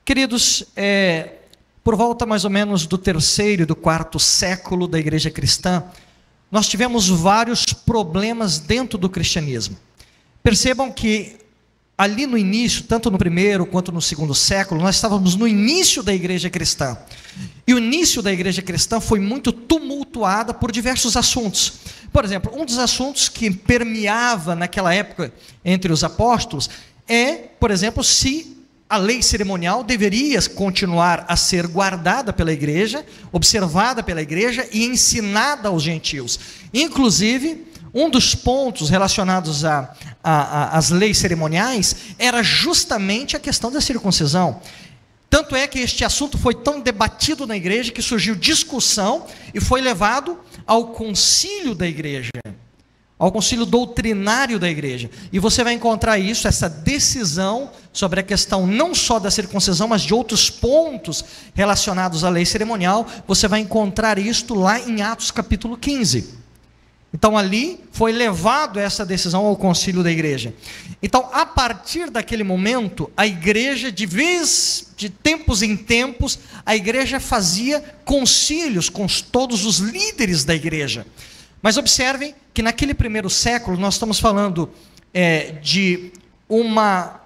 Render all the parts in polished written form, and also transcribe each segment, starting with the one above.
Queridos, por volta mais ou menos do 3º e do 4º século da igreja cristã, nós tivemos vários problemas dentro do cristianismo. Percebam que ali no início, tanto no 1º quanto no 2º século, nós estávamos no início da igreja cristã. E o início da igreja cristã foi muito tumultuada por diversos assuntos. Por exemplo, um dos assuntos que permeava naquela época entre os apóstolos por exemplo, se a lei cerimonial deveria continuar a ser guardada pela igreja, observada pela igreja e ensinada aos gentios. Inclusive, um dos pontos relacionados às leis cerimoniais era justamente a questão da circuncisão. Tanto é que este assunto foi tão debatido na igreja que surgiu discussão e foi levado ao concílio da igreja, ao concílio doutrinário da igreja. E você vai encontrar isso, essa decisão sobre a questão não só da circuncisão, mas de outros pontos relacionados à lei cerimonial. Você vai encontrar isto lá em Atos capítulo 15. Então ali foi levado essa decisão ao concílio da igreja. Então, a partir daquele momento, a igreja, de tempos em tempos, a igreja fazia concílios com todos os líderes da igreja. Mas observem que naquele 1º século, nós estamos falando de uma,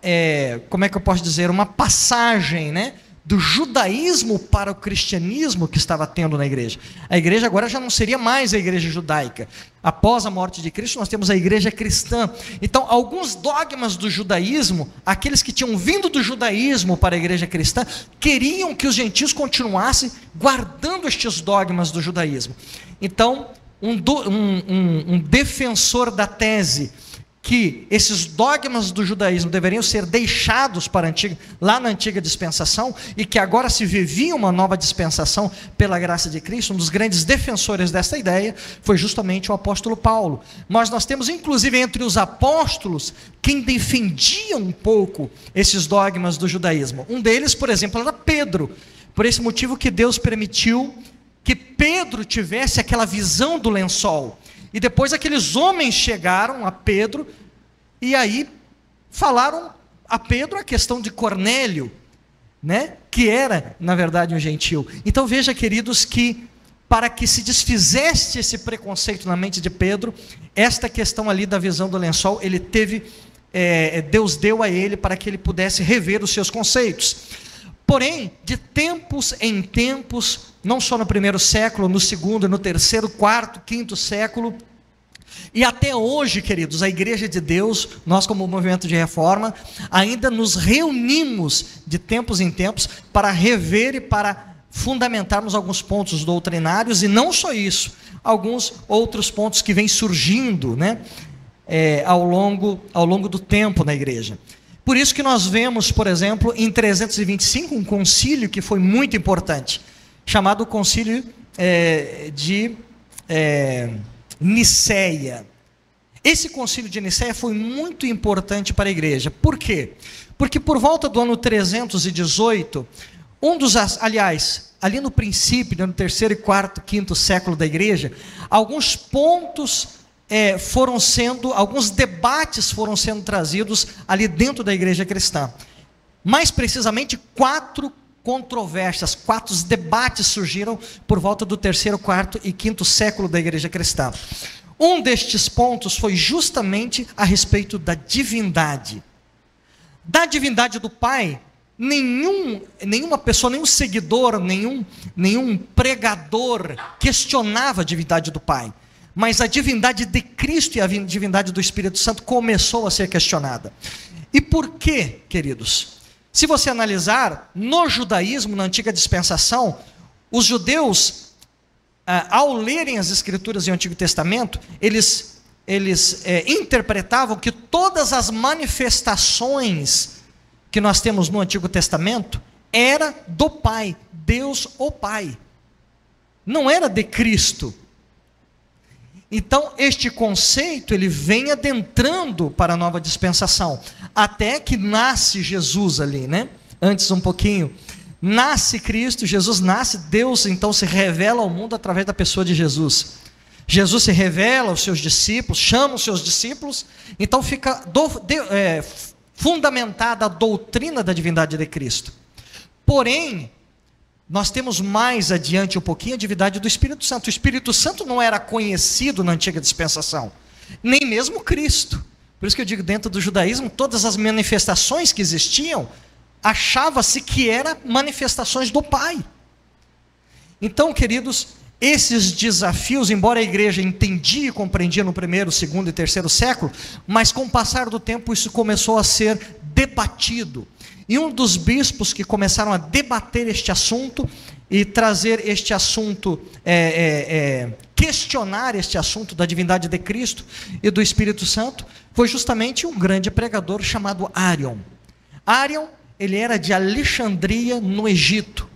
como é que eu posso dizer, uma passagem, do judaísmo para o cristianismo que estava tendo na igreja. A igreja agora já não seria mais a igreja judaica. Após a morte de Cristo, nós temos a igreja cristã. Então, alguns dogmas do judaísmo, aqueles que tinham vindo do judaísmo para a igreja cristã, queriam que os gentios continuassem guardando estes dogmas do judaísmo. Então, um defensor da tese que esses dogmas do judaísmo deveriam ser deixados lá na antiga dispensação, e que agora se vivia uma nova dispensação pela graça de Cristo, um dos grandes defensores dessa ideia foi justamente o apóstolo Paulo. Mas nós temos inclusive entre os apóstolos quem defendia um pouco esses dogmas do judaísmo. Um deles, por exemplo, era Pedro. Por esse motivo que Deus permitiu que Pedro tivesse aquela visão do lençol. E depois aqueles homens chegaram a Pedro, e aí falaram a Pedro a questão de Cornélio, que era, na verdade, um gentil. Então veja, queridos, que para que se desfizesse esse preconceito na mente de Pedro, esta questão ali da visão do lençol, Deus deu a ele para que ele pudesse rever os seus conceitos. Porém, de tempos em tempos, não só no 1º século, no 2º, no 3º, 4º, 5º século, e até hoje, queridos, a igreja de Deus, nós como movimento de reforma, ainda nos reunimos de tempos em tempos para rever e para fundamentarmos alguns pontos doutrinários, e não só isso, alguns outros pontos que vêm surgindo ao longo do tempo na igreja. Por isso que nós vemos, por exemplo, em 325, um concílio que foi muito importante, chamado Concílio de Niceia. Esse concílio de Niceia foi muito importante para a igreja. Por quê? Porque por volta do ano 318, ali no princípio, no 3º, 4º, 5º século da igreja, alguns pontos alguns debates foram sendo trazidos ali dentro da igreja cristã. Mais precisamente, 4 controvérsias, 4 debates surgiram por volta do 3º, 4º e 5º século da igreja cristã. Um destes pontos foi justamente a respeito da divindade. Da divindade do Pai, nenhuma pessoa, nenhum seguidor, nenhum pregador questionava a divindade do Pai. Mas a divindade de Cristo e a divindade do Espírito Santo começou a ser questionada. E por quê, queridos? Se você analisar, no judaísmo, na antiga dispensação, os judeus, ao lerem as escrituras do Antigo Testamento, eles interpretavam que todas as manifestações que nós temos no Antigo Testamento era do Pai, Deus o Pai, não era de Cristo. Então, este conceito, ele vem adentrando para a nova dispensação, até que nasce Jesus ali, Antes um pouquinho, nasce Cristo, Jesus nasce, Deus então se revela ao mundo através da pessoa de Jesus. Jesus se revela aos seus discípulos, chama os seus discípulos, então fica fundamentada a doutrina da divindade de Cristo. Porém, nós temos mais adiante um pouquinho a divindade do Espírito Santo. O Espírito Santo não era conhecido na antiga dispensação, nem mesmo Cristo. Por isso que eu digo, dentro do judaísmo, todas as manifestações que existiam, achava-se que eram manifestações do Pai. Então, queridos, esses desafios, embora a igreja entendia e compreendia no primeiro, segundo e terceiro século, mas com o passar do tempo isso começou a ser debatido. E um dos bispos que começaram a debater este assunto e trazer este assunto, questionar este assunto da divindade de Cristo e do Espírito Santo, foi justamente um grande pregador chamado Arion. Arion, ele era de Alexandria, no Egito,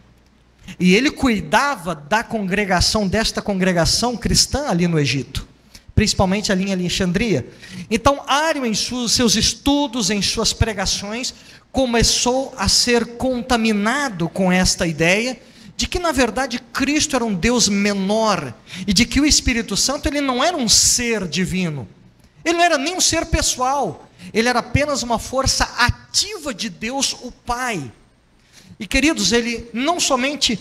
e ele cuidava da congregação, desta congregação cristã ali no Egito, principalmente ali em Alexandria. Então Arion, em seus estudos, em suas pregações, começou a ser contaminado com esta ideia de que na verdade Cristo era um Deus menor, e de que o Espírito Santo ele não era um ser divino, ele não era nem um ser pessoal, ele era apenas uma força ativa de Deus, o Pai. E queridos, ele não somente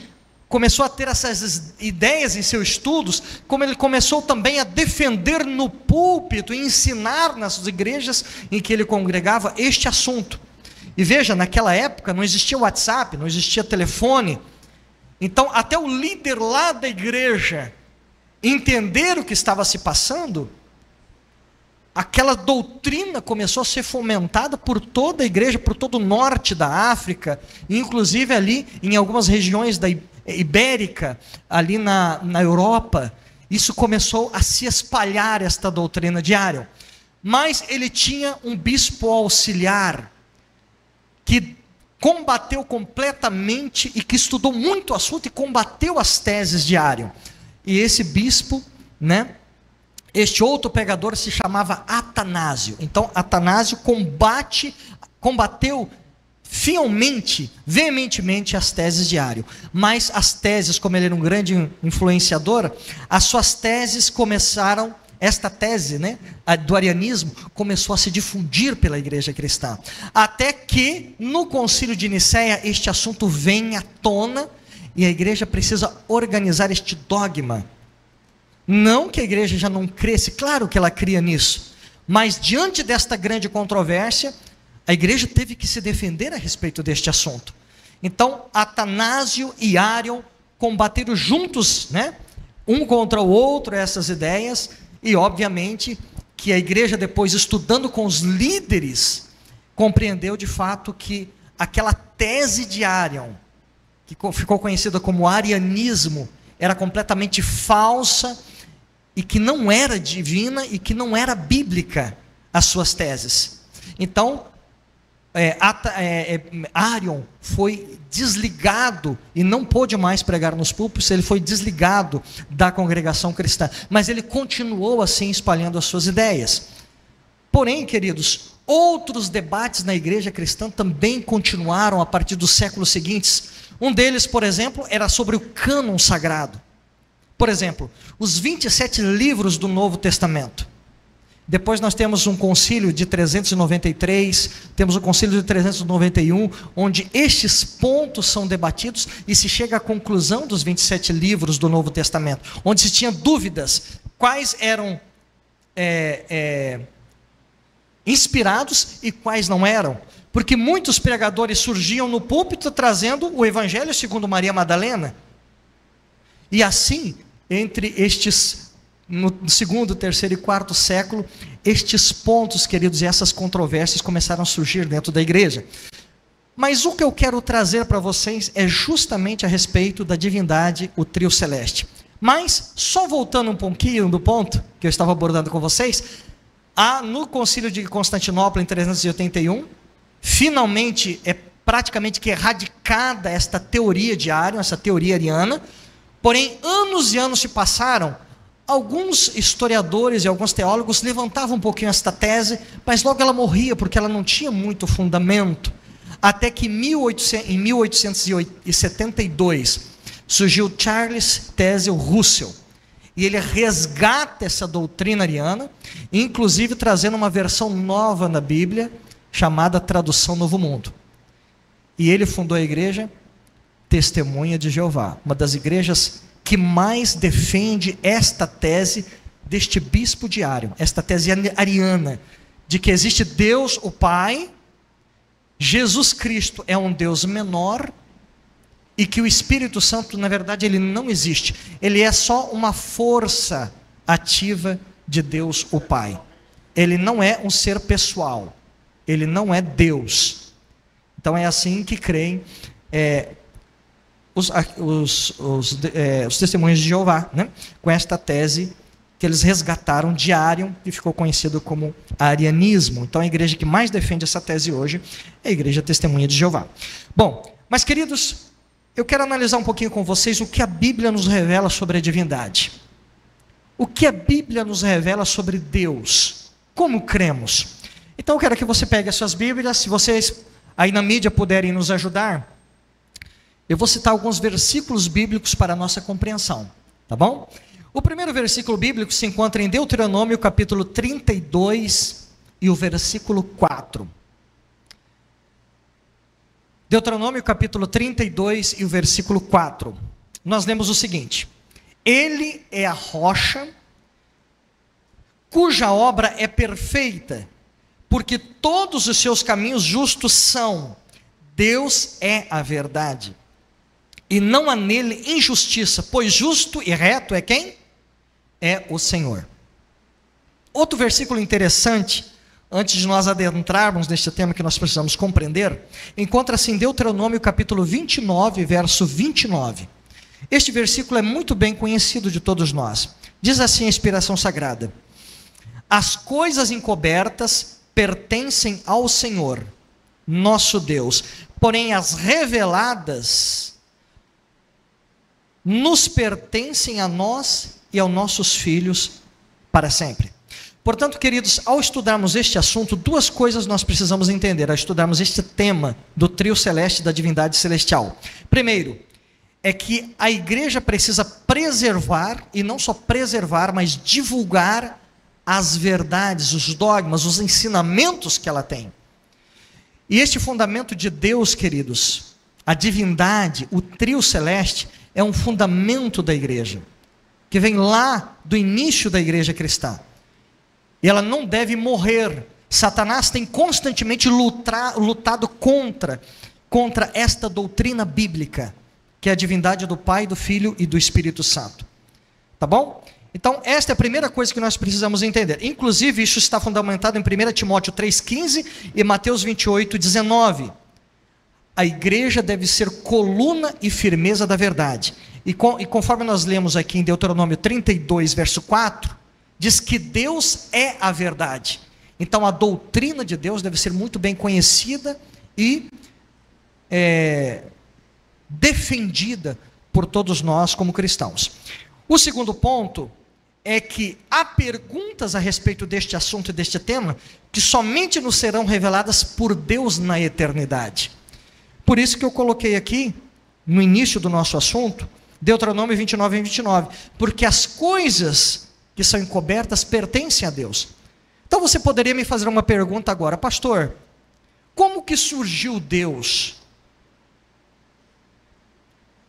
começou a ter essas ideias em seus estudos, como ele começou também a defender no púlpito e ensinar nas igrejas em que ele congregava este assunto. E veja, naquela época não existia WhatsApp, não existia telefone, então até o líder lá da igreja entender o que estava se passando, aquela doutrina começou a ser fomentada por toda a igreja, por todo o norte da África, inclusive ali em algumas regiões da Ibérica, ali na Europa. Isso começou a se espalhar, esta doutrina de Arion. Mas ele tinha um bispo auxiliar, que combateu completamente, e que estudou muito o assunto, e combateu as teses de Arion. E esse bispo, este outro pregador se chamava Atanásio. Então Atanásio combateu fielmente, veementemente as teses de Arion. Mas as teses, como ele era um grande influenciador, as suas teses começaram, esta tese do arianismo começou a se difundir pela igreja cristã, até que no concílio de Nicéia este assunto vem à tona, e a igreja precisa organizar este dogma. Não que a igreja já não cresce, claro que ela cria nisso, mas diante desta grande controvérsia, a igreja teve que se defender a respeito deste assunto. Então Atanásio e Arion combateram juntos, um contra o outro, essas ideias. E obviamente que a igreja, depois estudando com os líderes, compreendeu de fato que aquela tese de Arion, que ficou conhecida como arianismo, era completamente falsa, e que não era divina, e que não era bíblica as suas teses. Então Arion foi desligado e não pôde mais pregar nos púlpitos. Ele foi desligado da congregação cristã, mas ele continuou assim espalhando as suas ideias. Porém, queridos, outros debates na igreja cristã também continuaram a partir dos séculos seguintes. Um deles, por exemplo, era sobre o cânon sagrado. Por exemplo, os 27 livros do Novo Testamento. Depois nós temos um concílio de 393, temos o concílio de 391, onde estes pontos são debatidos e se chega à conclusão dos 27 livros do Novo Testamento, onde se tinha dúvidas quais eram inspirados e quais não eram, porque muitos pregadores surgiam no púlpito trazendo o Evangelho segundo Maria Madalena, e assim, entre estes, no segundo, terceiro e quarto século, estes pontos, queridos, e essas controvérsias começaram a surgir dentro da igreja. Mas o que eu quero trazer para vocês é justamente a respeito da divindade, o trio celeste. Mas, só voltando um pouquinho do ponto que eu estava abordando com vocês, no concílio de Constantinopla, em 381, finalmente é praticamente que erradicada esta teoria de Arion, essa teoria ariana. Porém, anos e anos se passaram, alguns historiadores e alguns teólogos levantavam um pouquinho esta tese, mas logo ela morria, porque ela não tinha muito fundamento, até que em 1872, surgiu Charles Tazel Russell, e ele resgata essa doutrina ariana, inclusive trazendo uma versão nova na Bíblia, chamada Tradução Novo Mundo. E ele fundou a igreja Testemunha de Jeová, uma das igrejas que mais defende esta tese deste bispo de Arion, esta tese ariana, de que existe Deus o Pai, Jesus Cristo é um Deus menor, e que o Espírito Santo, na verdade, ele não existe, ele é só uma força ativa de Deus o Pai. Ele não é um ser pessoal, ele não é Deus. Então é assim que creem os testemunhos de Jeová, né? Com esta tese que eles resgataram de Arion, que ficou conhecido como arianismo. Então a igreja que mais defende essa tese hoje é a Igreja Testemunha de Jeová. Bom, mas queridos, eu quero analisar um pouquinho com vocês o que a Bíblia nos revela sobre a divindade. O que a Bíblia nos revela sobre Deus. Como cremos? Então eu quero que você pegue as suas Bíblias, se vocês aí na mídia puderem nos ajudar, eu vou citar alguns versículos bíblicos para a nossa compreensão, tá bom? O primeiro versículo bíblico se encontra em Deuteronômio capítulo 32 e o versículo 4. Deuteronômio capítulo 32 e o versículo 4. Nós lemos o seguinte: Ele é a rocha, cuja obra é perfeita, porque todos os seus caminhos justos são. Deus é a verdade, e não há nele injustiça, pois justo e reto é quem? É o Senhor. Outro versículo interessante, antes de nós adentrarmos neste tema que nós precisamos compreender, encontra-se em Deuteronômio capítulo 29, verso 29. Este versículo é muito bem conhecido de todos nós. Diz assim a inspiração sagrada: as coisas encobertas pertencem ao Senhor, nosso Deus, porém as reveladas nos pertencem a nós e aos nossos filhos para sempre. Portanto, queridos, ao estudarmos este assunto, duas coisas nós precisamos entender, ao estudarmos este tema do trio celeste da divindade celestial. Primeiro, é que a igreja precisa preservar, e não só preservar, mas divulgar as verdades, os dogmas, os ensinamentos que ela tem. E este fundamento de Deus, queridos, a divindade, o trio celeste, é um fundamento da igreja, que vem lá do início da igreja cristã. E ela não deve morrer. Satanás tem constantemente lutado contra esta doutrina bíblica, que é a divindade do Pai, do Filho e do Espírito Santo. Tá bom? Então, esta é a primeira coisa que nós precisamos entender. Inclusive, isso está fundamentado em 1 Timóteo 3,15 e Mateus 28,19. A igreja deve ser coluna e firmeza da verdade. E conforme nós lemos aqui em Deuteronômio 32, verso 4, diz que Deus é a verdade. Então, a doutrina de Deus deve ser muito bem conhecida e defendida por todos nós como cristãos. O segundo ponto é que há perguntas a respeito deste assunto e deste tema que somente nos serão reveladas por Deus na eternidade. Por isso que eu coloquei aqui, no início do nosso assunto, Deuteronômio 29 e 29, porque as coisas que são encobertas pertencem a Deus. Então você poderia me fazer uma pergunta agora: pastor, como que surgiu Deus?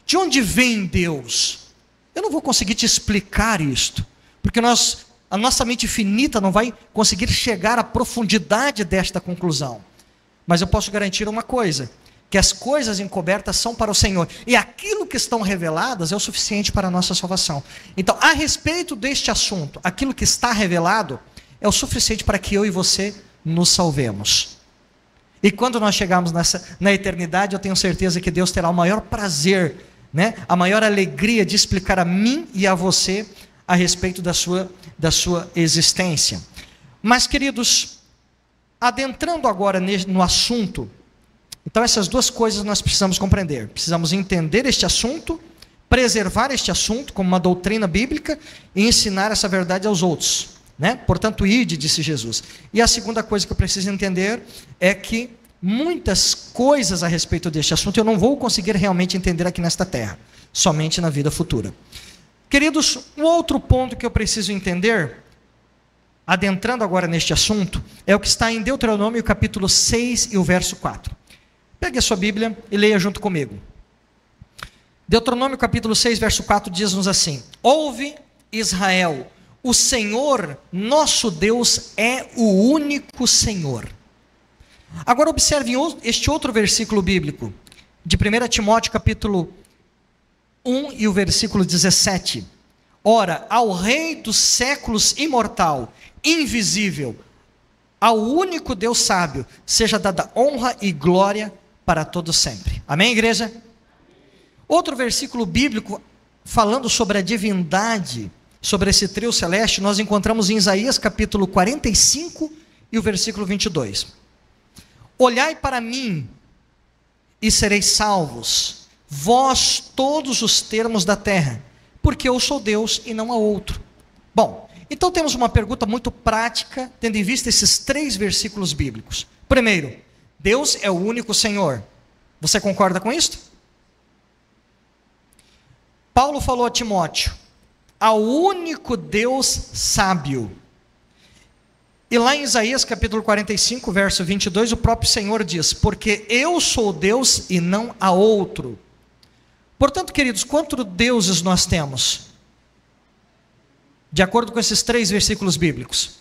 De onde vem Deus? Eu não vou conseguir te explicar isto, porque a nossa mente finita não vai conseguir chegar à profundidade desta conclusão. Mas eu posso garantir uma coisa: que as coisas encobertas são para o Senhor, e aquilo que estão reveladas é o suficiente para a nossa salvação. Então, a respeito deste assunto, aquilo que está revelado é o suficiente para que eu e você nos salvemos. E quando nós chegarmos na eternidade, eu tenho certeza que Deus terá o maior prazer, a maior alegria de explicar a mim e a você a respeito da sua existência. Mas, queridos, adentrando agora no assunto, então essas duas coisas nós precisamos compreender. Precisamos entender este assunto, preservar este assunto como uma doutrina bíblica e ensinar essa verdade aos outros. Portanto, ide, disse Jesus. E a segunda coisa que eu preciso entender é que muitas coisas a respeito deste assunto eu não vou conseguir realmente entender aqui nesta terra, somente na vida futura. Queridos, um outro ponto que eu preciso entender, adentrando agora neste assunto, é o que está em Deuteronômio capítulo 6 e o verso 4. Pegue a sua Bíblia e leia junto comigo. Deuteronômio capítulo 6, verso 4 diz-nos assim: ouve, Israel, o Senhor nosso Deus é o único Senhor. Agora observe este outro versículo bíblico, de 1 Timóteo capítulo 1 e o versículo 17. Ora, ao Rei dos séculos imortal, invisível, ao único Deus sábio, seja dada honra e glória para todos sempre. Amém, igreja? Outro versículo bíblico falando sobre a divindade, sobre esse trio celeste, nós encontramos em Isaías capítulo 45 e o versículo 22. Olhai para mim e sereis salvos, vós todos os termos da terra, porque eu sou Deus e não há outro. Bom, então temos uma pergunta muito prática, tendo em vista esses 3 versículos bíblicos. Primeiro, Deus é o único Senhor. Você concorda com isso? Paulo falou a Timóteo: ao único Deus sábio. E lá em Isaías capítulo 45, verso 22, o próprio Senhor diz: porque eu sou Deus e não há outro. Portanto, queridos, quantos deuses nós temos? De acordo com esses 3 versículos bíblicos.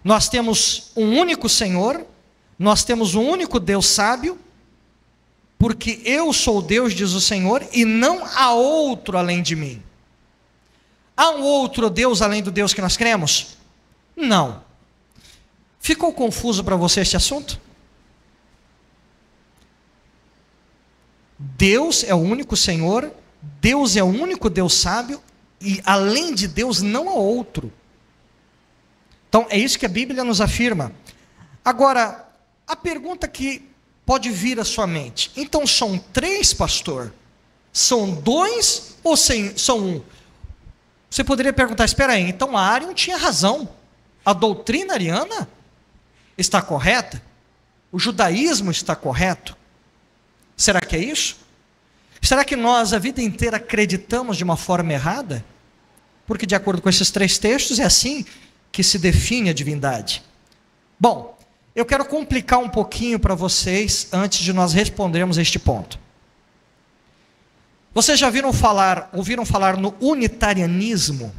Nós temos um único Senhor, nós temos um único Deus sábio, porque eu sou Deus, diz o Senhor, e não há outro além de mim. Há um outro Deus além do Deus que nós cremos? Não. Ficou confuso para você este assunto? Deus é o único Senhor, Deus é o único Deus sábio, e além de Deus não há outro. Então é isso que a Bíblia nos afirma. Agora, a pergunta que pode vir à sua mente: então são 3, pastor? São 2 ou são 1? Você poderia perguntar: espera aí, então a Arion tinha razão, a doutrina ariana está correta? O judaísmo está correto? Será que é isso? Será que nós a vida inteira acreditamos de uma forma errada? Porque de acordo com esses 3 textos é assim que se define a divindade. Bom, eu quero complicar um pouquinho para vocês antes de nós respondermos este ponto. Vocês já ouviram falar no unitarianismo?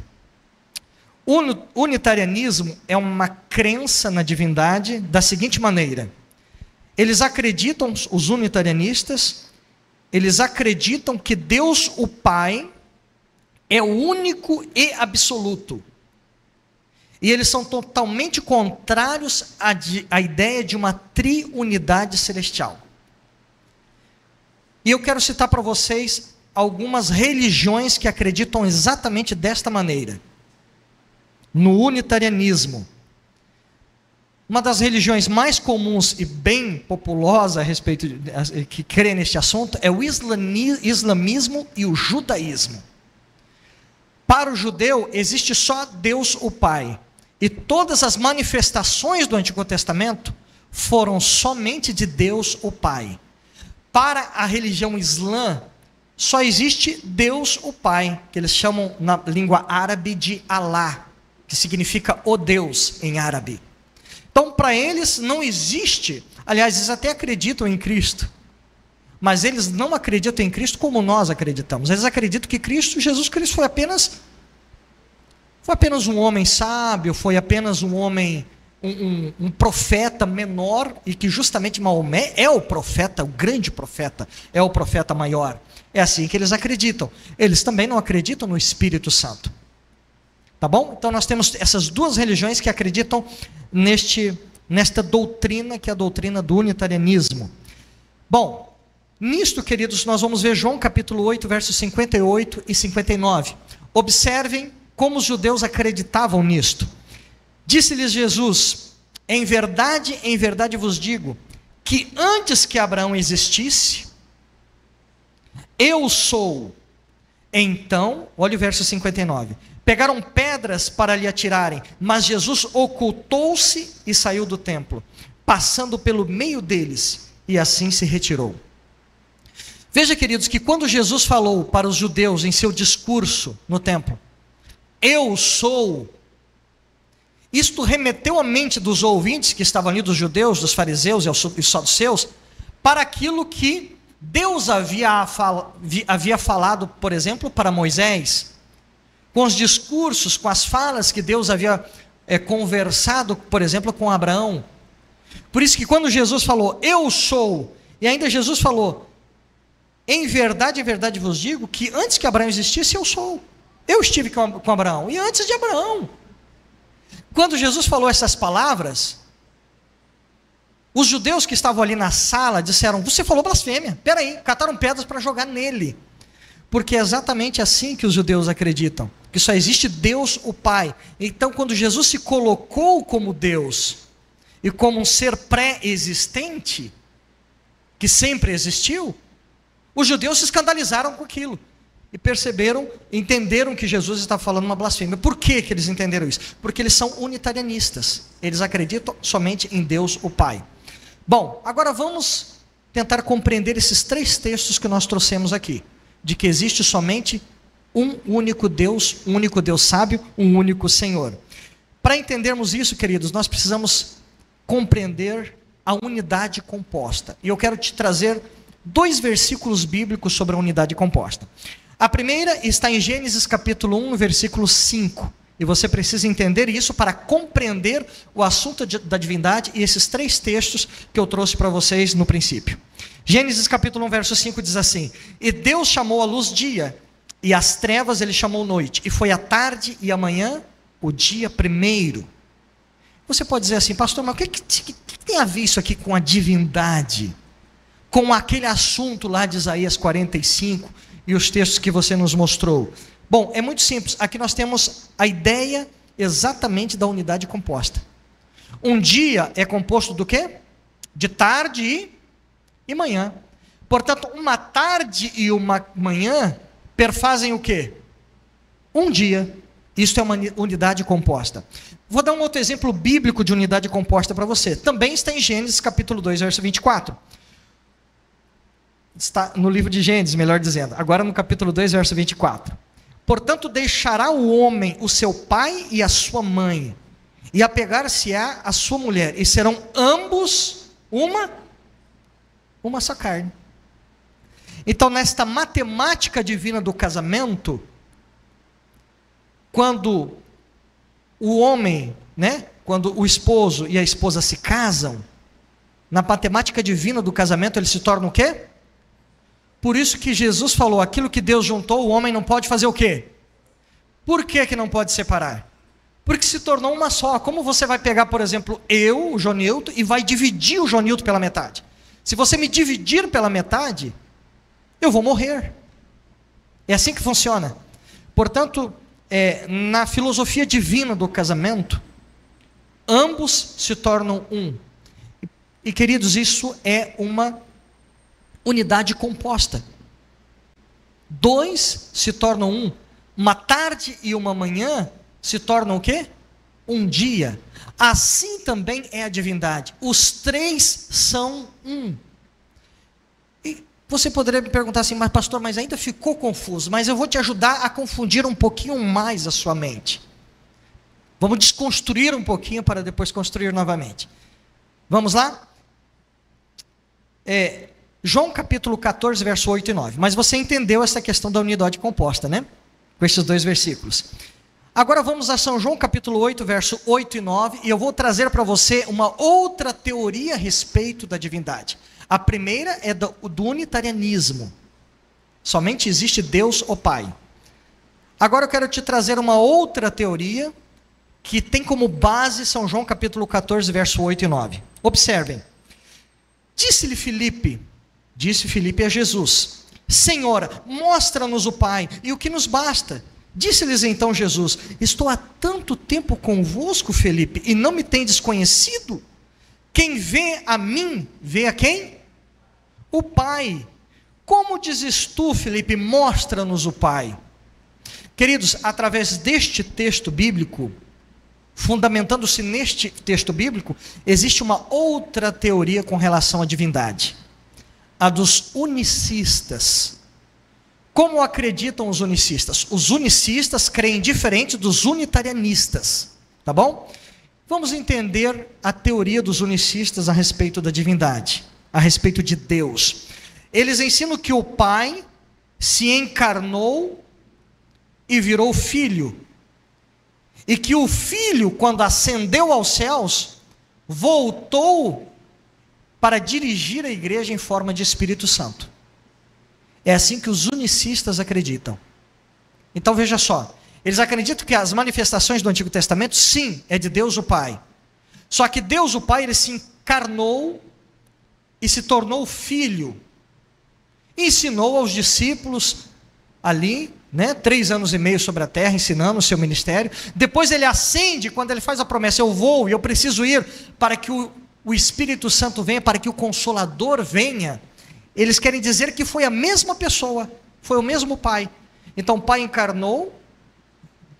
Unitarianismo é uma crença na divindade da seguinte maneira: eles acreditam, os unitarianistas, eles acreditam que Deus, o Pai, é o único e absoluto. E eles são totalmente contrários à ideia de uma triunidade celestial. E eu quero citar para vocês algumas religiões que acreditam exatamente desta maneira. No unitarianismo. Uma das religiões mais comuns e bem populosa a respeito que crê neste assunto é o islamismo e o judaísmo. Para o judeu existe só Deus o Pai. E todas as manifestações do Antigo Testamento foram somente de Deus o Pai. Para a religião islã, só existe Deus o Pai, que eles chamam na língua árabe de Alá, que significa o Deus em árabe. Então, para eles não existe, aliás, eles até acreditam em Cristo, mas eles não acreditam em Cristo como nós acreditamos. Eles acreditam que Jesus Cristo foi apenas um homem sábio, foi apenas um homem, um profeta menor, e que justamente Maomé é o profeta, o grande profeta, é o profeta maior. É assim que eles acreditam. Eles também não acreditam no Espírito Santo. Tá bom? Então nós temos essas 2 religiões que acreditam nesta doutrina, que é a doutrina do unitarianismo. Bom, nisto, queridos, nós vamos ver João capítulo 8, versos 58 e 59. Observem como os judeus acreditavam nisto. Disse-lhes Jesus: em verdade vos digo, que antes que Abraão existisse, eu sou. Então, olha o verso 59. Pegaram pedras para lhe atirarem, mas Jesus ocultou-se e saiu do templo, passando pelo meio deles, e assim se retirou. Veja, queridos, que quando Jesus falou para os judeus em seu discurso no templo, eu sou, isto remeteu a mente dos ouvintes que estavam ali, dos judeus, dos fariseus e saduceus, para aquilo que Deus havia falado, por exemplo, para Moisés, com os discursos, com as falas que Deus havia conversado, por exemplo, com Abraão. Por isso que quando Jesus falou, eu sou, e ainda Jesus falou, em verdade vos digo, que antes que Abraão existisse, eu sou. Eu estive com Abraão, e antes de Abraão. Quando Jesus falou essas palavras, os judeus que estavam ali na sala disseram, você falou blasfêmia, peraí, cataram pedras para jogar nele. Porque é exatamente assim que os judeus acreditam, que só existe Deus o Pai. Então quando Jesus se colocou como Deus, e como um ser pré-existente, que sempre existiu, os judeus se escandalizaram com aquilo, e perceberam, entenderam que Jesus estava falando uma blasfêmia. Por que eles entenderam isso? Porque eles são unitarianistas, eles acreditam somente em Deus o Pai. Bom, agora vamos tentar compreender esses 3 textos que nós trouxemos aqui, de que existe somente um único Deus sábio, um único Senhor. Para entendermos isso, queridos, nós precisamos compreender a unidade composta. E eu quero te trazer 2 versículos bíblicos sobre a unidade composta. A primeira está em Gênesis capítulo 1, versículo 5. E você precisa entender isso para compreender o assunto da divindade e esses 3 textos que eu trouxe para vocês no princípio. Gênesis capítulo 1, verso 5 diz assim: e Deus chamou a luz dia, e as trevas ele chamou noite, e foi a tarde e a manhã o dia primeiro. Você pode dizer assim, pastor, mas o que tem a ver isso aqui com a divindade? Com aquele assunto lá de Isaías 45 e os textos que você nos mostrou? Bom, é muito simples. Aqui nós temos a ideia exatamente da unidade composta. Um dia é composto do quê? De tarde e manhã. Portanto, uma tarde e uma manhã perfazem o quê? Um dia. Isso é uma unidade composta. Vou dar um outro exemplo bíblico de unidade composta para você. Também está em Gênesis capítulo 2, verso 24. Está no livro de Gênesis, melhor dizendo. Agora no capítulo 2, verso 24. Portanto, deixará o homem o seu pai e a sua mãe, e apegar-se-á a sua mulher, e serão ambos uma só carne. Então, nesta matemática divina do casamento, quando o homem, quando o esposo e a esposa se casam, na matemática divina do casamento, eles se tornam o quê? Por isso que Jesus falou, aquilo que Deus juntou, o homem não pode fazer o quê? Por que não pode separar? Porque se tornou uma só. Como você vai pegar, por exemplo, eu, o Jonilton, e vai dividir o Jonilton pela metade? Se você me dividir pela metade, eu vou morrer. É assim que funciona. Portanto, na filosofia divina do casamento, ambos se tornam um. E queridos, isso é uma unidade composta. 2 se tornam um. Uma tarde e uma manhã se tornam o quê? Um dia. Assim também é a divindade. Os 3 são um. E você poderia me perguntar assim, mas pastor, mas ainda ficou confuso. Mas eu vou te ajudar a confundir um pouquinho mais a sua mente. Vamos desconstruir um pouquinho para depois construir novamente. Vamos lá? João capítulo 14, verso 8 e 9. Mas você entendeu essa questão da unidade composta, né? Com esses 2 versículos. Agora vamos a São João capítulo 8, verso 8 e 9. E eu vou trazer para você uma outra teoria a respeito da divindade. A primeira é do unitarianismo. Somente existe Deus o Pai. Agora eu quero te trazer uma outra teoria que tem como base São João capítulo 14, verso 8 e 9. Observem. Disse Filipe a Jesus, Senhor, mostra-nos o Pai, e o que nos basta. Disse-lhes então Jesus, estou há tanto tempo convosco, Filipe, e não me tendes conhecido? Quem vê a mim, vê a quem? O Pai. Como dizes tu, Filipe, mostra-nos o Pai? Queridos, através deste texto bíblico, fundamentando-se neste texto bíblico, existe uma outra teoria com relação à divindade. A dos unicistas. Como acreditam os unicistas? Os unicistas creem diferente dos unitarianistas. Tá bom? Vamos entender a teoria dos unicistas a respeito da divindade, a respeito de Deus. eles ensinam que o Pai se encarnou e virou filho. E que o Filho, quando ascendeu aos céus, voltou para dirigir a igreja em forma de Espírito Santo. É assim que os unicistas acreditam. Então veja só, eles acreditam que as manifestações do Antigo Testamento, sim, é de Deus o Pai. Só que Deus o Pai, ele se encarnou e se tornou filho. Ensinou aos discípulos ali, 3 anos e meio sobre a terra, ensinando o seu ministério. Depois ele ascende, quando ele faz a promessa, eu vou e eu preciso ir para que o Espírito Santo venha, para que o Consolador venha. Eles querem dizer que foi a mesma pessoa, foi o mesmo Pai. Então o Pai encarnou,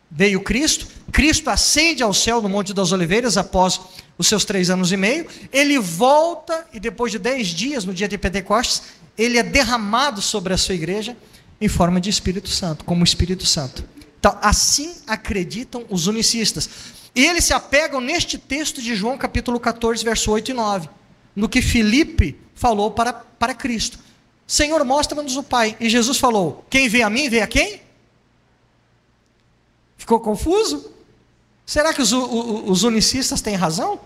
veio Cristo, Cristo ascende ao céu no Monte das Oliveiras após os seus 3 anos e meio, ele volta e depois de 10 dias, no dia de Pentecostes, ele é derramado sobre a sua igreja em forma de Espírito Santo, como Espírito Santo. Então, assim acreditam os unicistas. E eles se apegam neste texto de João capítulo 14, verso 8 e 9, no que Filipe falou para Cristo. Senhor, mostra-nos o Pai. E Jesus falou, quem vê a mim, vê a quem? Ficou confuso? Será que os unicistas têm razão?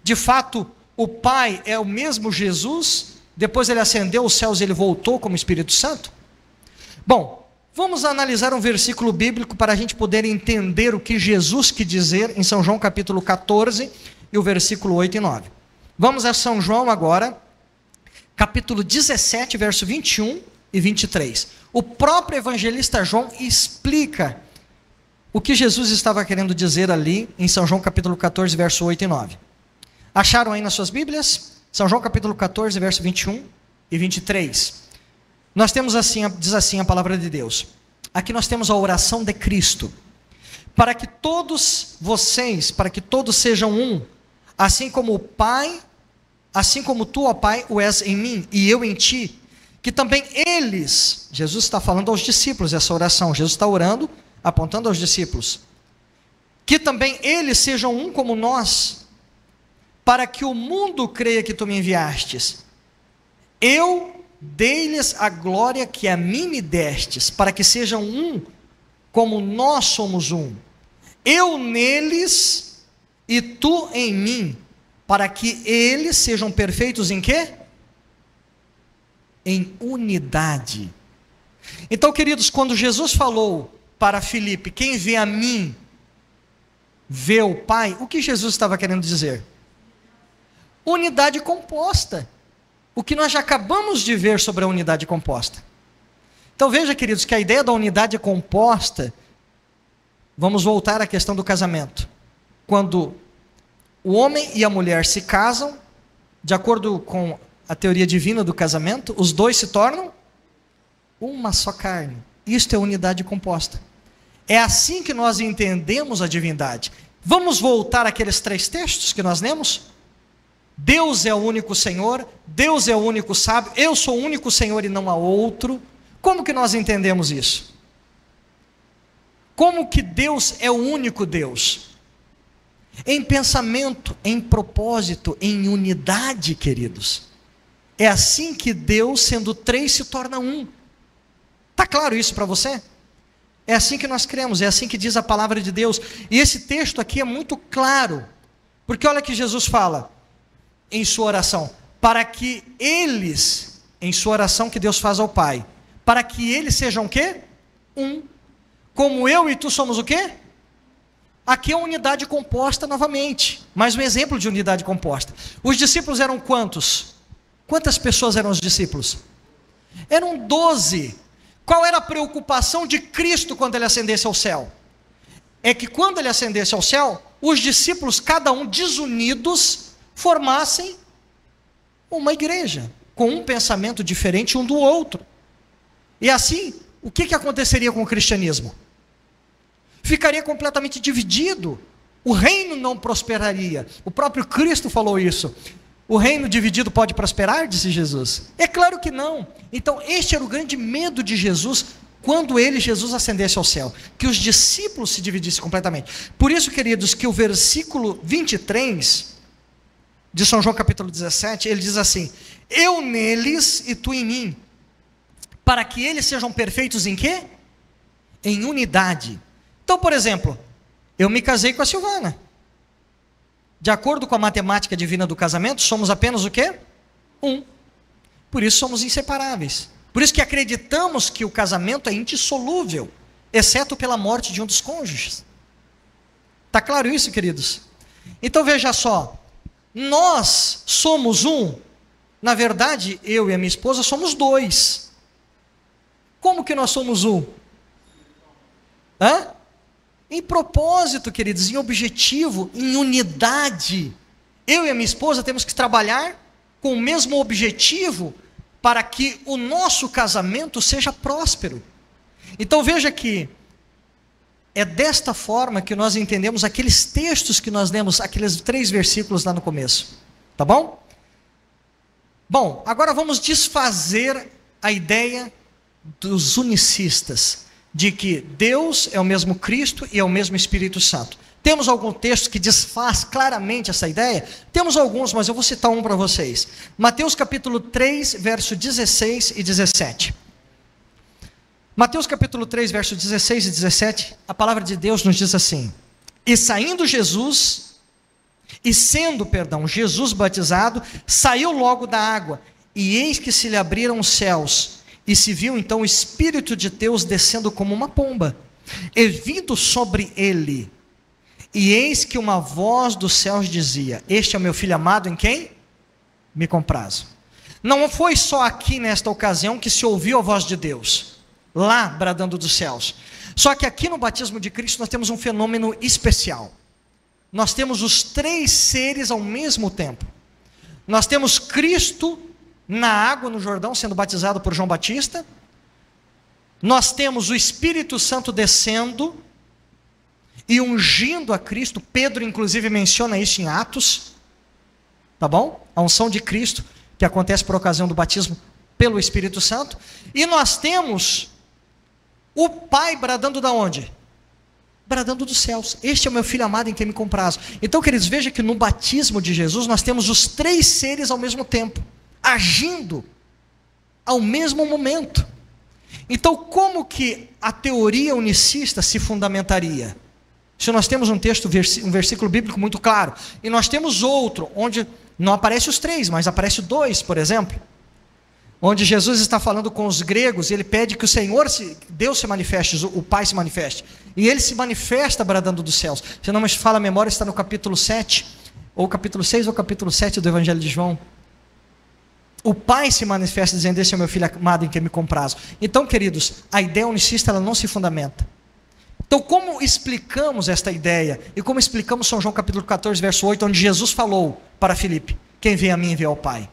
De fato, o Pai é o mesmo Jesus, depois ele ascendeu aos céus e ele voltou como Espírito Santo? Bom, vamos analisar um versículo bíblico para a gente poder entender o que Jesus quis dizer em São João capítulo 14 e o versículo 8 e 9. Vamos a São João agora, capítulo 17, verso 21 e 23. O próprio evangelista João explica o que Jesus estava querendo dizer ali em São João capítulo 14, verso 8 e 9. Acharam aí nas suas Bíblias? São João capítulo 14, verso 21 e 23. Nós temos assim, diz assim a palavra de Deus. Aqui nós temos a oração de Cristo. Para que todos vocês, para que todos sejam um, assim como o Pai, assim como tu, ó Pai, o és em mim e eu em ti, que também eles, Jesus está falando aos discípulos essa oração, Jesus está orando, apontando aos discípulos, que também eles sejam um como nós, para que o mundo creia que tu me enviastes. Eu dei-lhes a glória que a mim me destes, para que sejam um, como nós somos um. Eu neles e tu em mim, para que eles sejam perfeitos em quê? Em unidade. Então, queridos, quando Jesus falou para Filipe, quem vê a mim, vê o Pai, o que Jesus estava querendo dizer? Unidade composta. O que nós já acabamos de ver sobre a unidade composta. Então veja, queridos, que a ideia da unidade composta, vamos voltar à questão do casamento. Quando o homem e a mulher se casam, de acordo com a teoria divina do casamento, os dois se tornam uma só carne. Isto é unidade composta. É assim que nós entendemos a divindade. Vamos voltar àqueles 3 textos que nós lemos? Deus é o único Senhor, Deus é o único sábio, eu sou o único Senhor e não há outro. Como que nós entendemos isso? Como que Deus é o único Deus? Em pensamento, em propósito, em unidade, queridos. É assim que Deus, sendo 3, se torna um. Está claro isso para você? É assim que nós cremos, é assim que diz a palavra de Deus. E esse texto aqui é muito claro, porque olha que Jesus fala em sua oração, para que eles, em sua oração que Deus faz ao Pai, para que eles sejam o quê? Um. Como eu e tu somos o quê? Aqui é uma unidade composta novamente, mais um exemplo de unidade composta. Os discípulos eram quantos? Quantas pessoas eram os discípulos? Eram 12. Qual era a preocupação de Cristo quando ele ascendesse ao céu? É que quando ele ascendesse ao céu, os discípulos, cada um desunidos, formassem uma igreja, com um pensamento diferente um do outro. E assim, o que aconteceria com o cristianismo? Ficaria completamente dividido, o reino não prosperaria. O próprio Cristo falou isso. O reino dividido pode prosperar, disse Jesus? É claro que não. Então este era o grande medo de Jesus, quando Jesus ascendesse ao céu, que os discípulos se dividissem completamente. Por isso, queridos, que o versículo 23... de São João capítulo 17, ele diz assim: eu neles e tu em mim, para que eles sejam perfeitos em quê? Em unidade. Então, por exemplo, eu me casei com a Silvana. De acordo com a matemática divina do casamento, somos apenas o quê? Um. Por isso somos inseparáveis. Por isso que acreditamos que o casamento é indissolúvel, exceto pela morte de um dos cônjuges. Está claro isso, queridos? Então veja só, nós somos um. Na verdade, eu e a minha esposa somos dois. Como que nós somos um? Em propósito, queridos, em objetivo, em unidade. Eu e a minha esposa temos que trabalhar com o mesmo objetivo para que o nosso casamento seja próspero. Então veja que é desta forma que nós entendemos aqueles textos que nós lemos, aqueles 3 versículos lá no começo. Tá bom? Bom, agora vamos desfazer a ideia dos unicistas, de que Deus é o mesmo Cristo e é o mesmo Espírito Santo. Temos algum texto que desfaz claramente essa ideia? Temos alguns, mas eu vou citar um para vocês. Mateus capítulo 3, verso 16 e 17. Mateus capítulo 3, verso 16 e 17, a palavra de Deus nos diz assim: e saindo Jesus, e sendo, Jesus batizado, saiu logo da água, e eis que se lhe abriram os céus, e se viu então o Espírito de Deus descendo como uma pomba, e vindo sobre ele, e eis que uma voz dos céus dizia: este é o meu filho amado, em quem me comprazo. Não foi só aqui nesta ocasião que se ouviu a voz de Deus, lá bradando dos céus. Só que aqui no batismo de Cristo nós temos um fenômeno especial. Nós temos os 3 seres ao mesmo tempo. Nós temos Cristo na água no Jordão sendo batizado por João Batista. Nós temos o Espírito Santo descendo e ungindo a Cristo. Pedro inclusive menciona isso em Atos. Tá bom? A unção de Cristo que acontece por ocasião do batismo pelo Espírito Santo. E nós temos o Pai bradando da onde? Bradando dos céus: este é o meu filho amado em quem me comprazo. Então, queridos, veja que no batismo de Jesus nós temos os 3 seres ao mesmo tempo, agindo ao mesmo momento. Então, como que a teoria unicista se fundamentaria? Se nós temos um texto, um versículo bíblico muito claro, e nós temos outro, onde não aparece os 3, mas aparece 2, por exemplo, onde Jesus está falando com os gregos, e ele pede que o Senhor, Deus se manifeste, o Pai se manifeste, e ele se manifesta bradando dos céus. Se não me falha a memória, está no capítulo 7, ou capítulo 6, ou capítulo 7 do Evangelho de João. O Pai se manifesta dizendo: este é o meu filho amado em quem me comprazo. Então, queridos, a ideia unicista ela não se fundamenta. Então, como explicamos esta ideia? E como explicamos São João capítulo 14, verso 8, onde Jesus falou para Filipe: quem vê a mim vê ao Pai.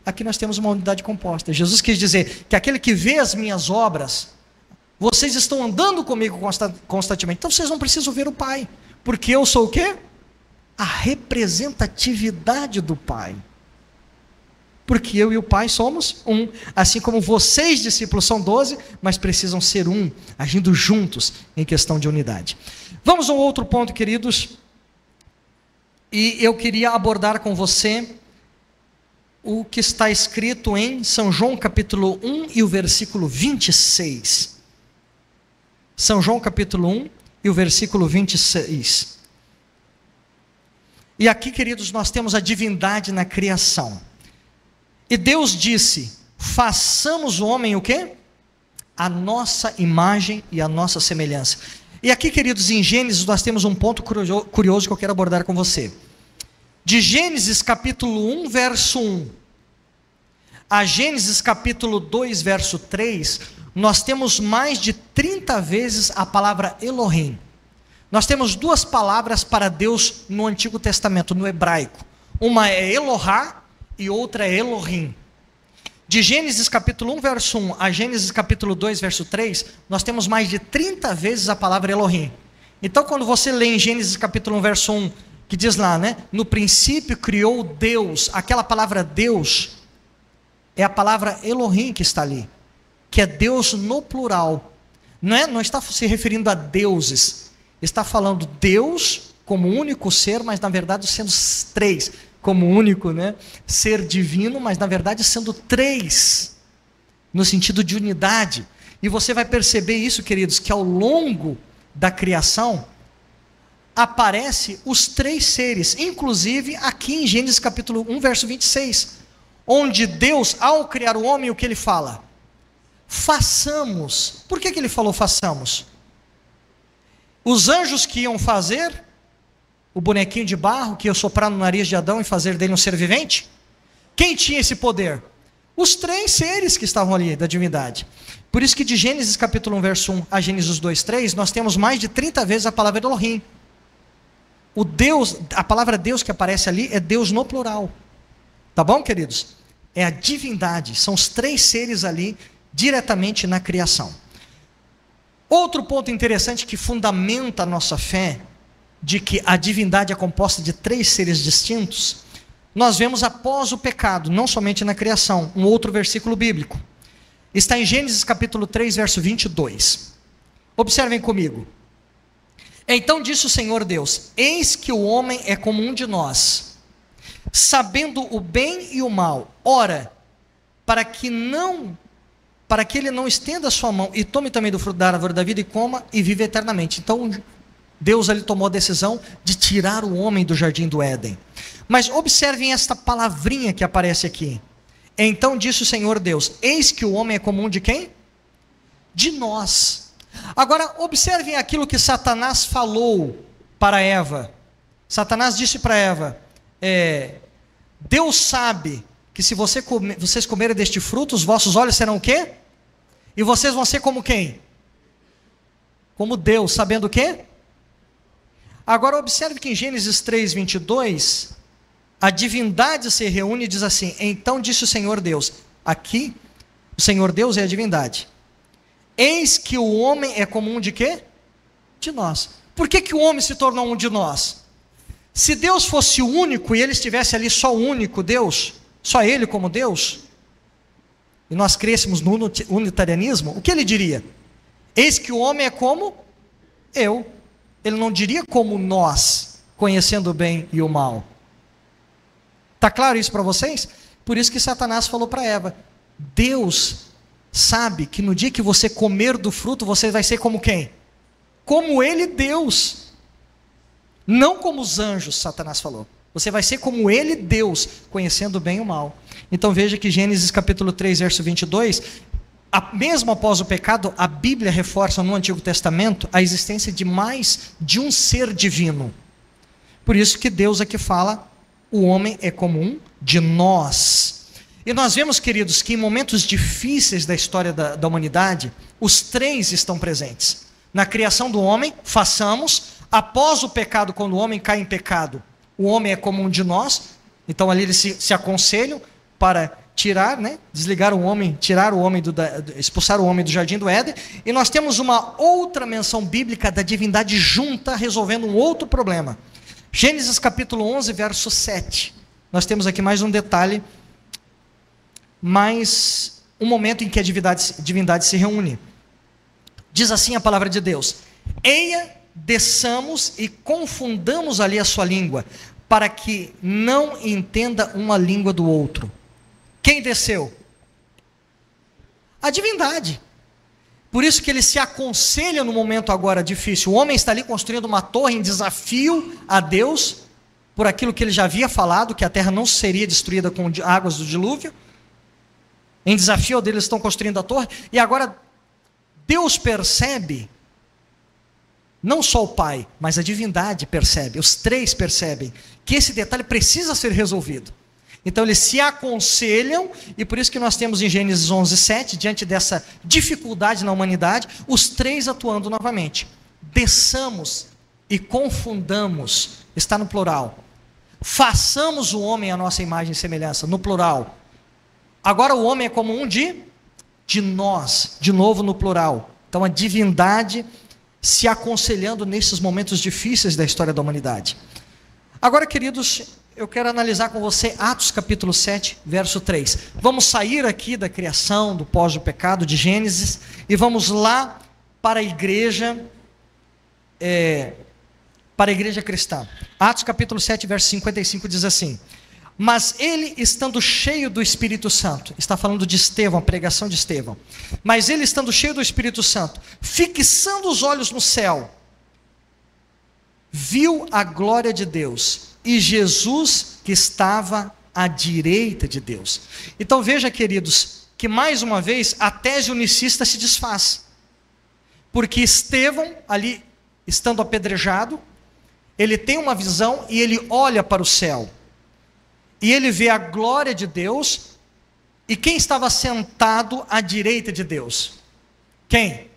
Aqui nós temos uma unidade composta. Jesus quis dizer que aquele que vê as minhas obras, vocês estão andando comigo constantemente, então vocês não precisam ver o Pai, porque eu sou o quê? A representatividade do Pai. Porque eu e o Pai somos um, assim como vocês, discípulos, são 12, mas precisam ser um, agindo juntos em questão de unidade. Vamos a um outro ponto, queridos, e eu queria abordar com você o que está escrito em São João capítulo 1 e o versículo 26. São João capítulo 1 e o versículo 26. E aqui, queridos, nós temos a divindade na criação. E Deus disse: façamos o homem o quê? A nossa imagem e a nossa semelhança. E aqui, queridos, em Gênesis nós temos um ponto curioso que eu quero abordar com você. De Gênesis capítulo 1, verso 1, a Gênesis capítulo 2, verso 3, nós temos mais de 30 vezes a palavra Elohim. Nós temos 2 palavras para Deus no Antigo Testamento, no hebraico. Uma é Elohá e outra é Elohim. De Gênesis capítulo 1, verso 1 a Gênesis capítulo 2, verso 3, nós temos mais de 30 vezes a palavra Elohim. Então, quando você lê em Gênesis capítulo 1, verso 1, que diz lá, né? No princípio criou Deus. Aquela palavra Deus é a palavra Elohim que está ali, que é Deus no plural. Não está se referindo a deuses. Está falando Deus como único ser, mas na verdade sendo 3. como único, né, ser divino, mas na verdade sendo três, no sentido de unidade. E você vai perceber isso, queridos, que ao longo da criação aparece os três seres, inclusive aqui em Gênesis capítulo 1, verso 26, onde Deus, ao criar o homem, o que ele fala? Façamos. Por que ele falou façamos? Os anjos que iam fazer o bonequinho de barro, que ia soprar no nariz de Adão e fazer dele um ser vivente? Quem tinha esse poder? Os três seres que estavam ali, da divindade. Por isso que de Gênesis capítulo 1, verso 1 a Gênesis 2, 3, nós temos mais de 30 vezes a palavra Elohim. O Deus, a palavra Deus que aparece ali é Deus no plural. Tá bom, queridos? É a divindade, são os três seres ali, diretamente na criação. Outro ponto interessante que fundamenta a nossa fé, de que a divindade é composta de três seres distintos, nós vemos após o pecado, não somente na criação. Um outro versículo bíblico está em Gênesis capítulo 3, verso 22. Observem comigo. Então disse o Senhor Deus: eis que o homem é como um de nós, sabendo o bem e o mal. Ora, para que ele não estenda a sua mão e tome também do fruto da árvore da vida e coma e vive eternamente. Então Deus ali tomou a decisão de tirar o homem do jardim do Éden. Mas observem esta palavrinha que aparece aqui. Então disse o Senhor Deus: eis que o homem é como um de quem? De nós. Agora observem aquilo que Satanás falou para Eva. Satanás disse para Eva: Deus sabe que se vocês comerem deste fruto, os vossos olhos serão o quê? E vocês vão ser como quem? Como Deus, sabendo o quê? Agora observe que em Gênesis 3, 22, a divindade se reúne e diz assim: então disse o Senhor Deus. Aqui, o Senhor Deus é a divindade. Eis que o homem é como um de quê? De nós. Por que o homem se tornou um de nós? Se Deus fosse o único e ele estivesse ali só o único Deus, só ele como Deus, e nós crêssemos no unitarianismo, o que ele diria? Eis que o homem é como eu. Ele não diria como nós, conhecendo o bem e o mal. Está claro isso para vocês? Por isso que Satanás falou para Eva: Deus sabe que no dia que você comer do fruto, você vai ser como quem? Como ele, Deus. Não como os anjos, Satanás falou. Você vai ser como ele, Deus, conhecendo o bem e o mal. Então veja que Gênesis capítulo 3, verso 22, mesmo após o pecado, a Bíblia reforça no Antigo Testamento a existência de mais de um ser divino. Por isso que Deus aqui fala: o homem é como um de nós. E nós vemos, queridos, que em momentos difíceis da história da humanidade, os três estão presentes. Na criação do homem, façamos. Após o pecado, quando o homem cai em pecado, o homem é como um de nós. Então ali eles se aconselham para tirar, desligar o homem, tirar o homem, expulsar o homem do jardim do Éden. E nós temos uma outra menção bíblica da divindade junta, resolvendo um outro problema. Gênesis capítulo 11, verso 7. Nós temos aqui mais um detalhe, mais um momento em que a divindade se reúne. Diz assim a palavra de Deus: eia, desçamos e confundamos ali a sua língua, para que não entenda uma língua do outro. Quem desceu? A divindade. Por isso que ele se aconselha no momento agora difícil. O homem está ali construindo uma torre em desafio a Deus, por aquilo que ele já havia falado, que a terra não seria destruída com águas do dilúvio. Em desafio dele, eles estão construindo a torre. E agora Deus percebe, não só o Pai, mas a divindade percebe, os três percebem, que esse detalhe precisa ser resolvido. Então eles se aconselham, e por isso que nós temos em Gênesis 11, 7, diante dessa dificuldade na humanidade, os três atuando novamente. Desçamos e confundamos, está no plural. Façamos o homem à nossa imagem e semelhança, no plural. Agora o homem é como um de nós, de novo no plural. Então a divindade se aconselhando nesses momentos difíceis da história da humanidade. Agora, queridos, eu quero analisar com você Atos capítulo 7, verso 3. Vamos sair aqui da criação, do pós do pecado, de Gênesis, e vamos lá para a igreja, cristã. Atos capítulo 7, verso 55 diz assim: Mas ele, estando cheio do Espírito Santo, está falando de Estevão, a pregação de Estevão. Mas ele, estando cheio do Espírito Santo, fixando os olhos no céu, viu a glória de Deus e Jesus que estava à direita de Deus. Então veja, queridos, que mais uma vez a tese unicista se desfaz. Porque Estevão, ali estando apedrejado, ele tem uma visão e ele olha para o céu. E ele vê a glória de Deus, e quem estava sentado à direita de Deus? Quem?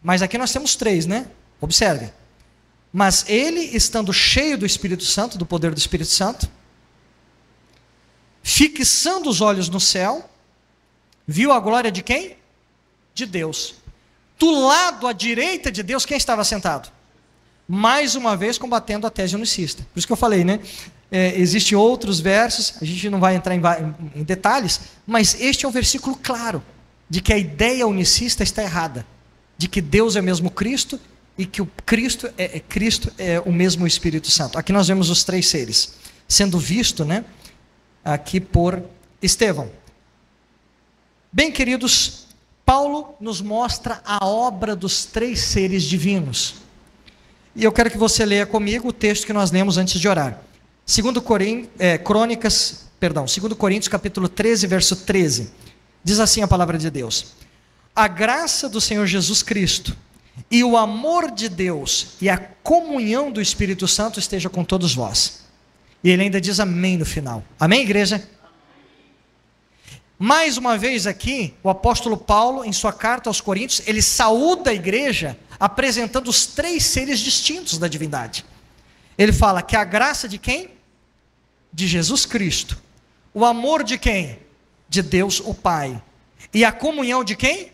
Mas aqui nós temos três, né? Observe. Mas ele, estando cheio do Espírito Santo, do poder do Espírito Santo, fixando os olhos no céu, viu a glória de quem? De Deus. Do lado à direita de Deus, quem estava sentado? Mais uma vez combatendo a tese unicista. Por isso que eu falei, né? Existem outros versos, a gente não vai entrar em detalhes, mas este é um versículo claro, de que a ideia unicista está errada, de que Deus é o mesmo Cristo, e que o Cristo é o mesmo Espírito Santo. Aqui nós vemos os três seres, sendo visto, né? Aqui por Estevão. Bem, queridos, Paulo nos mostra a obra dos três seres divinos. E eu quero que você leia comigo o texto que nós lemos antes de orar. 2 Coríntios capítulo 13, verso 13. Diz assim a palavra de Deus: a graça do Senhor Jesus Cristo e o amor de Deus e a comunhão do Espírito Santo esteja com todos vós. E ele ainda diz amém no final. Amém, igreja? Mais uma vez aqui, o apóstolo Paulo, em sua carta aos Coríntios, ele saúda a igreja, apresentando os três seres distintos da divindade. Ele fala que a graça de quem? De Jesus Cristo. O amor de quem? De Deus o Pai. E a comunhão de quem?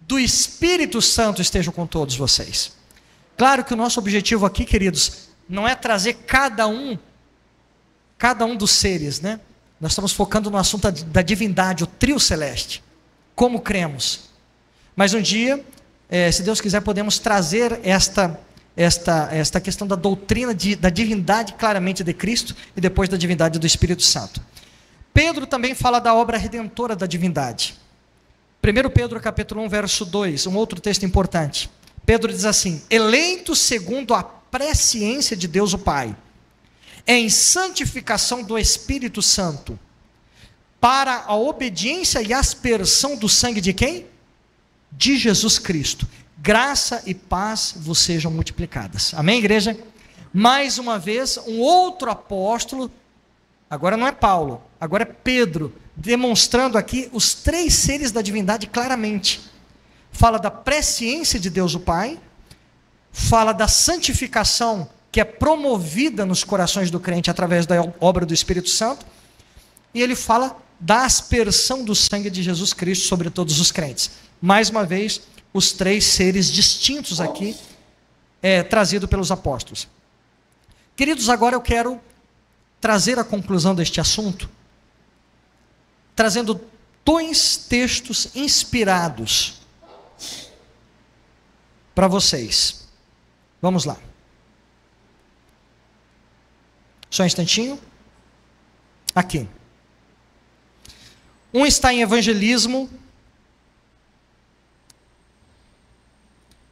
Do Espírito Santo esteja com todos vocês. Claro que o nosso objetivo aqui, queridos, não é trazer cada um dos seres, né? Nós estamos focando no assunto da divindade, o trio celeste, como cremos. Mas um dia, se Deus quiser, podemos trazer esta questão da doutrina da divindade claramente de Cristo e depois da divindade do Espírito Santo. Pedro também fala da obra redentora da divindade. 1 Pedro capítulo 1, verso 2, um outro texto importante. Pedro diz assim: eleitos segundo a presciência de Deus o Pai, em santificação do Espírito Santo, para a obediência e aspersão do sangue de quem? De Jesus Cristo. Graça e paz vos sejam multiplicadas. Amém, igreja? Mais uma vez, um outro apóstolo, agora não é Paulo, agora é Pedro, demonstrando aqui os três seres da divindade claramente. Fala da presciência de Deus o Pai, fala da santificação que é promovida nos corações do crente através da obra do Espírito Santo, e ele fala da aspersão do sangue de Jesus Cristo sobre todos os crentes. Mais uma vez, os três seres distintos aqui, trazido pelos apóstolos. Queridos, agora eu quero trazer a conclusão deste assunto, trazendo dois textos inspirados para vocês. Vamos lá. Só um instantinho. Aqui. Um está em Evangelismo.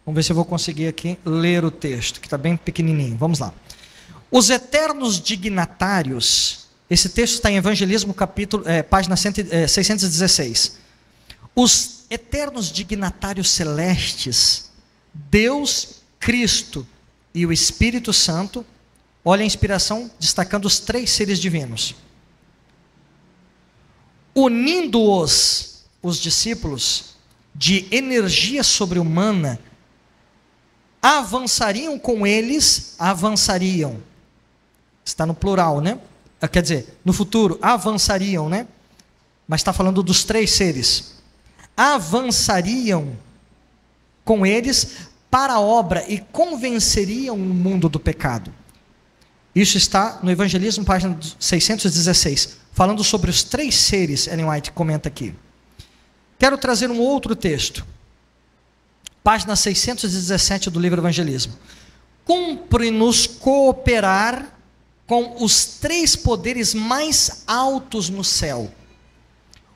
Vamos ver se eu vou conseguir aqui ler o texto, que está bem pequenininho. Vamos lá. Os eternos dignatários. Esse texto está em Evangelismo, página 616. Os eternos dignatários celestes, Deus, Cristo e o Espírito Santo. Olha a inspiração, destacando os três seres divinos. Unindo-os discípulos, de energia sobre-humana, avançariam com eles, está no plural, né? Quer dizer, no futuro, avançariam, né? Mas está falando dos três seres. Avançariam com eles para a obra e convenceriam o mundo do pecado. Isso está no Evangelismo, página 616, falando sobre os três seres. Ellen White comenta aqui. Quero trazer um outro texto, página 617 do livro Evangelismo. cumpre-nos cooperar com os três poderes mais altos no céu: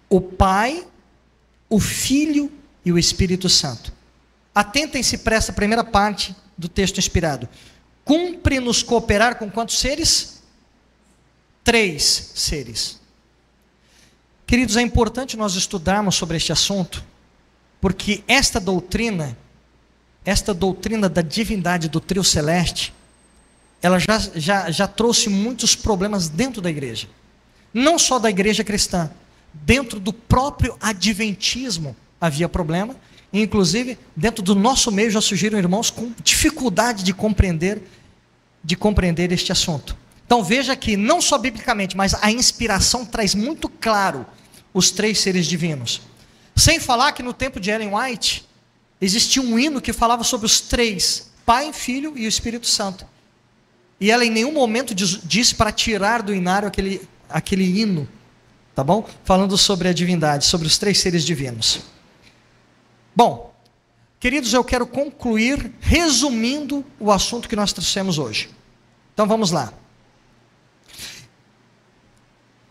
o Pai, o Filho e o Espírito Santo. Atentem-se para essa primeira parte do texto inspirado. Cumpre-nos cooperar com quantos seres? 3 seres. Queridos, é importante nós estudarmos sobre este assunto, porque esta doutrina da divindade do trio celeste, ela já trouxe muitos problemas dentro da igreja. Não só da igreja cristã, dentro do próprio adventismo havia problema, e inclusive dentro do nosso meio já surgiram irmãos com dificuldade de compreender este assunto. Então veja que não só biblicamente, mas a inspiração traz muito claro os 3 seres divinos. Sem falar que no tempo de Ellen White existia um hino que falava sobre os 3, Pai, Filho e o Espírito Santo. E ela em nenhum momento disse para tirar do hinário aquele hino, tá bom? Falando sobre a divindade, sobre os 3 seres divinos. Bom, queridos, eu quero concluir resumindo o assunto que nós trouxemos hoje. Então vamos lá.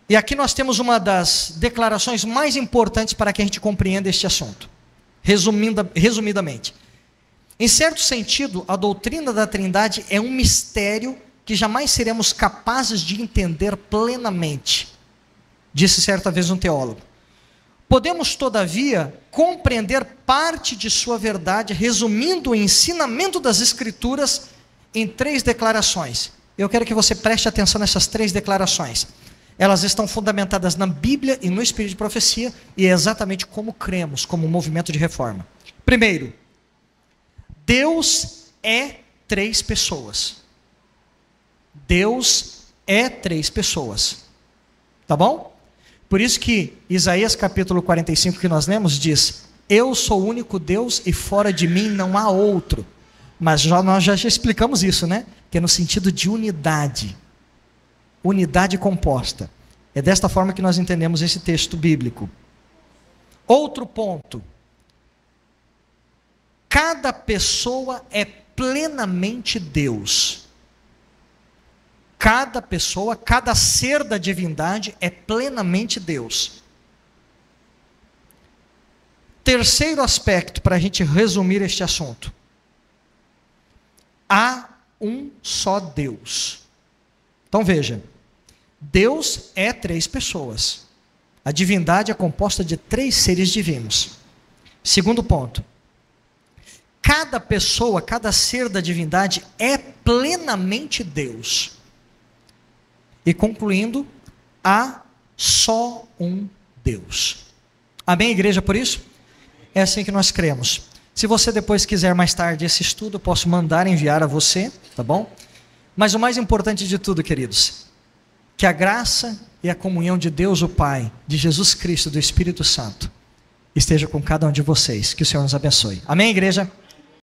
E aqui nós temos uma das declarações mais importantes para que a gente compreenda este assunto. Resumidamente. Em certo sentido, a doutrina da Trindade é um mistério que jamais seremos capazes de entender plenamente, disse certa vez um teólogo. Podemos, todavia, compreender parte de sua verdade, resumindo o ensinamento das Escrituras em 3 declarações. Eu quero que você preste atenção nessas 3 declarações. Elas estão fundamentadas na Bíblia e no Espírito de profecia, e é exatamente como cremos, como um movimento de reforma. Primeiro, Deus é 3 pessoas. Deus é 3 pessoas. Tá bom? Por isso que Isaías capítulo 45 que nós lemos diz: eu sou o único Deus e fora de mim não há outro. Mas nós já explicamos isso, né? Que é no sentido de unidade. Unidade composta. É desta forma que nós entendemos esse texto bíblico. Outro ponto. Cada pessoa é plenamente Deus. Cada pessoa, cada ser da divindade é plenamente Deus. Terceiro aspecto, para a gente resumir este assunto. Há um só Deus. Então veja, Deus é 3 pessoas. A divindade é composta de 3 seres divinos. Segundo ponto. Cada pessoa, cada ser da divindade é plenamente Deus. E concluindo, há só um Deus. Amém, igreja, por isso? É assim que nós cremos. Se você depois quiser mais tarde esse estudo, eu posso mandar enviar a você, tá bom? Mas o mais importante de tudo, queridos, que a graça e a comunhão de Deus, o Pai, de Jesus Cristo, do Espírito Santo, esteja com cada um de vocês. Que o Senhor nos abençoe. Amém, igreja?